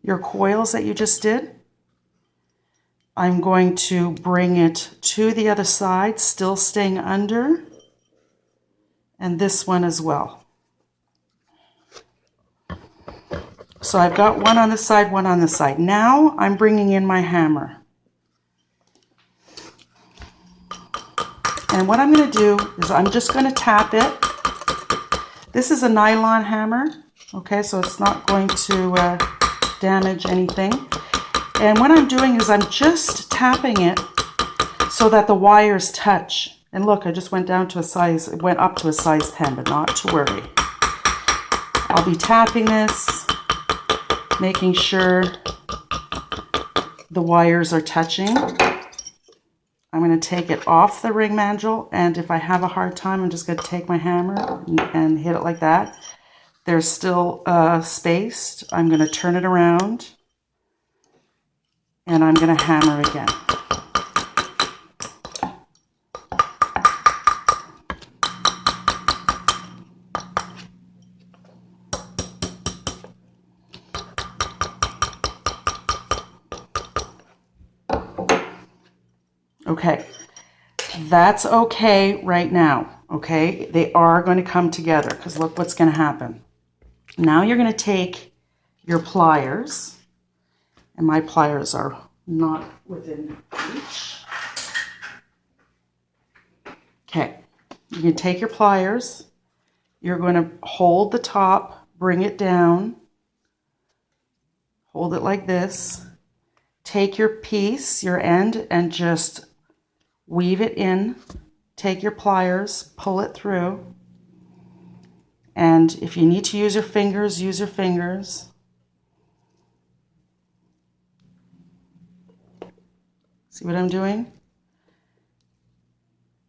your coils that you just did. I'm going to bring it to the other side, still staying under, and this one as well. So I've got one on this side, one on this side. Now I'm bringing in my hammer. And what I'm going to do is I'm just going to tap it. This is a nylon hammer, okay, so it's not going to damage anything. And what I'm doing is I'm just tapping it so that the wires touch. And look, I just went down to a size, it went up to a size 10, but not to worry. I'll be tapping this, making sure the wires are touching. I'm going to take it off the ring mandrel, and if I have a hard time, I'm just going to take my hammer and hit it like that. There's still spaced. I'm going to turn it around. And I'm going to hammer again. Okay, that's okay right now, okay? They are going to come together because look what's going to happen. Now you're going to take your pliers, and my pliers are not within reach. Okay, you can take your pliers, you're going to hold the top, bring it down, hold it like this, take your piece, your end, and just weave it in, take your pliers, pull it through, and if you need to use your fingers, use your fingers. See what I'm doing?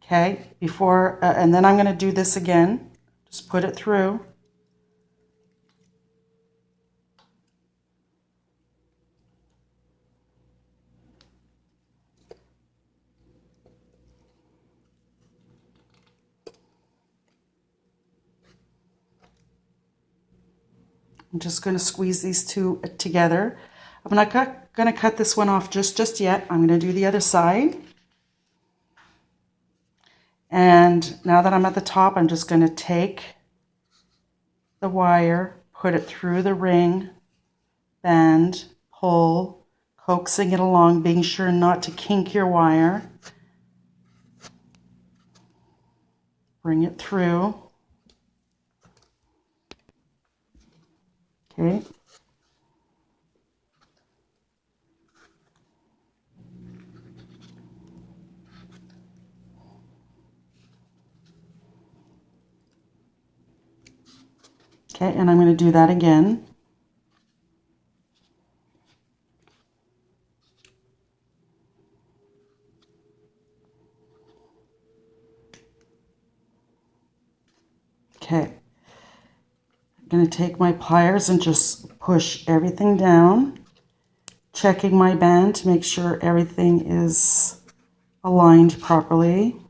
Okay, before, and then I'm going to do this again. Just put it through. I'm just going to squeeze these two together. I'm not going to cut this one off just yet. I'm going to do the other side. And now that I'm at the top, I'm just going to take the wire, put it through the ring, bend, pull, coaxing it along, being sure not to kink your wire. Bring it through. Okay. Okay, and I'm going to do that again. Okay. I'm going to take my pliers and just push everything down, checking my band to make sure everything is aligned properly.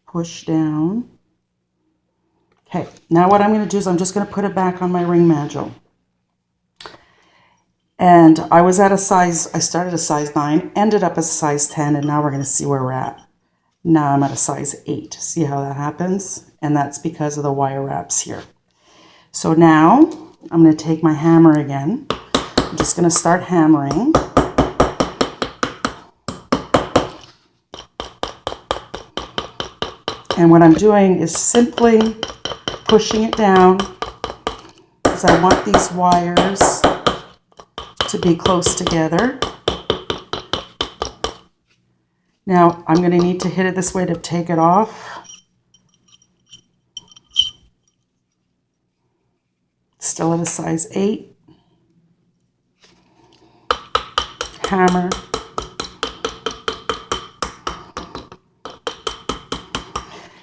Push down. Okay, now what I'm going to do is I'm just going to put it back on my ring mandrel. And I started a size 9, ended up as a size 10, and now we're going to see where we're at. Now I'm at a size 8. See how that happens? And that's because of the wire wraps here. So now I'm going to take my hammer again. I'm just going to start hammering. And what I'm doing is simply pushing it down because I want these wires to be close together. Now I'm going to need to hit it this way to take it off. Still at a size 8. Hammer.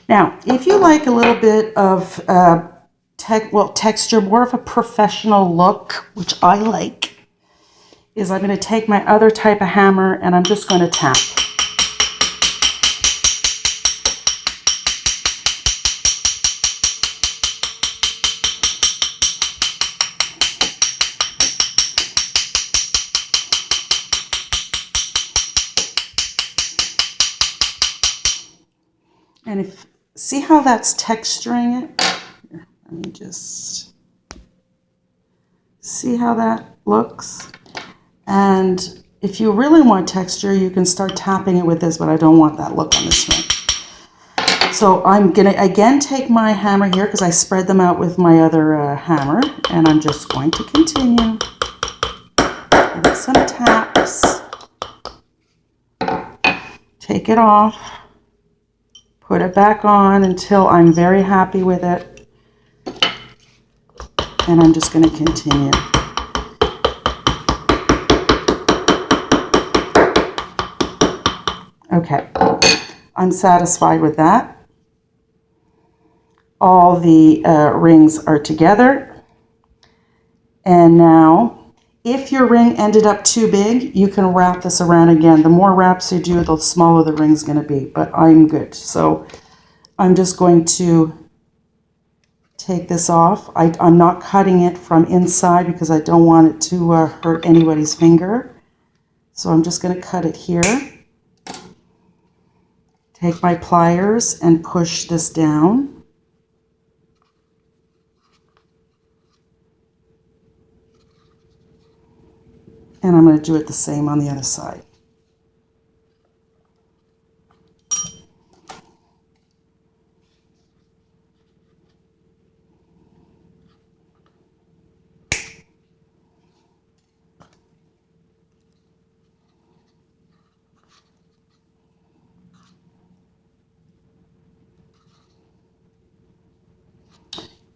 Now, if you like a little bit of texture, more of a professional look, which I like, is I'm going to take my other type of hammer and I'm just going to tap. And see how that's texturing it? Here, let me just see how that looks. And if you really want texture, you can start tapping it with this, but I don't want that look on this one. So I'm going to again take my hammer here because I spread them out with my other hammer, and I'm just going to continue. Give it some taps. Take it off. Put it back on until I'm very happy with it. And I'm just going to continue. Okay, I'm satisfied with that. All the rings are together. And now, if your ring ended up too big, you can wrap this around again. The more wraps you do, the smaller the ring's going to be. But I'm good. So I'm just going to take this off. I'm not cutting it from inside because I don't want it to hurt anybody's finger. So I'm just going to cut it here. take my pliers and push this down. And I'm going to do it the same on the other side.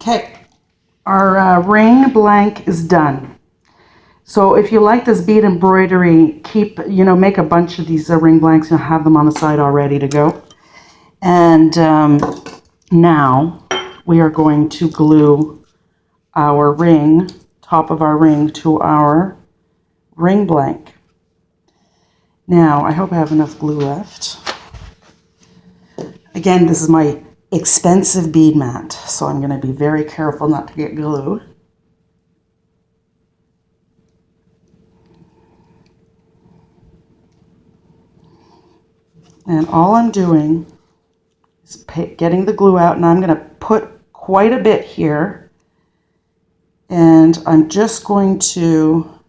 Okay, our ring blank is done. So if you like this bead embroidery, make a bunch of these ring blanks and have them on the side all ready to go. And now we are going to glue our ring, top of our ring, to our ring blank. Now, I hope I have enough glue left. Again, this is my expensive bead mat, so I'm going to be very careful not to get glue. And all I'm doing is getting the glue out, and I'm going to put quite a bit here. And I'm just going to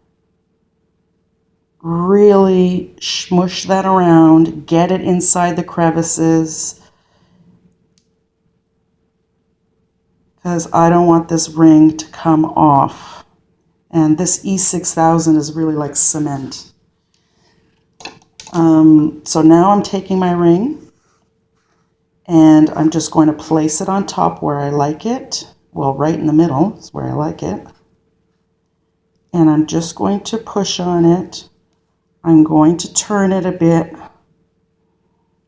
really smush that around, get it inside the crevices, because I don't want this ring to come off. And this E6000 is really like cement. So now I'm taking my ring and I'm just going to place it on top where I like it. Well, right in the middle is where I like it. And I'm just going to push on it. I'm going to turn it a bit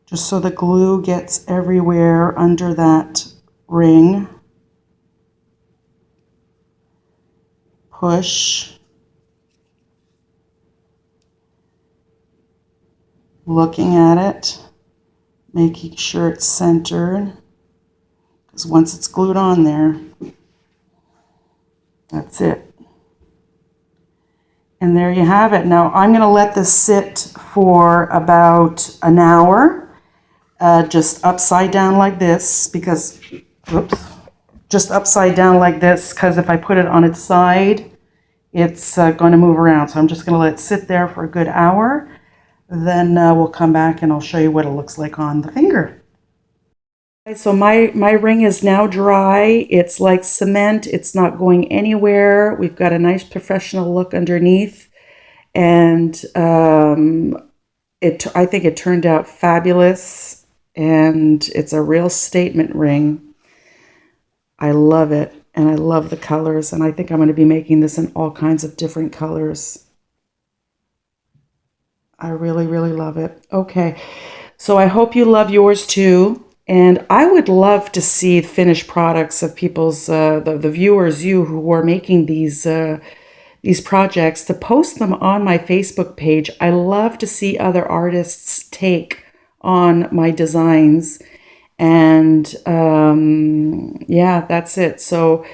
just so the glue gets everywhere under that ring. Push. Looking at it, making sure it's centered, because once it's glued on there, that's it. And there you have it. Now I'm going to let this sit for about an hour, just upside down like this, because, just upside down like this, because if I put it on its side, it's going to move around. So I'm just going to let it sit there for a good hour. Then we'll come back and I'll show you what it looks like on the finger. So my ring is now dry. It's like cement. It's not going anywhere. We've got a nice professional look underneath. And I think it turned out fabulous. And it's a real statement ring. I love it. And I love the colors. And I think I'm going to be making this in all kinds of different colors. I really, really love it. Okay, so I hope you love yours too. And I would love to see finished products of people's, the viewers, you who are making these projects, to post them on my Facebook page. I love to see other artists take on my designs. And yeah, that's it. So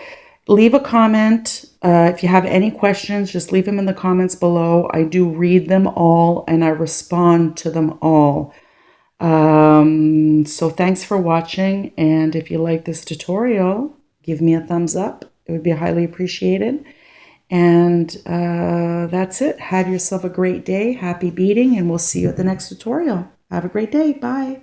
leave a comment. If you have any questions, just leave them in the comments below. I do read them all and I respond to them all. So thanks for watching. And if you like this tutorial, give me a thumbs up. It would be highly appreciated. And that's it. Have yourself a great day. Happy beading, and we'll see you at the next tutorial. Have a great day. Bye.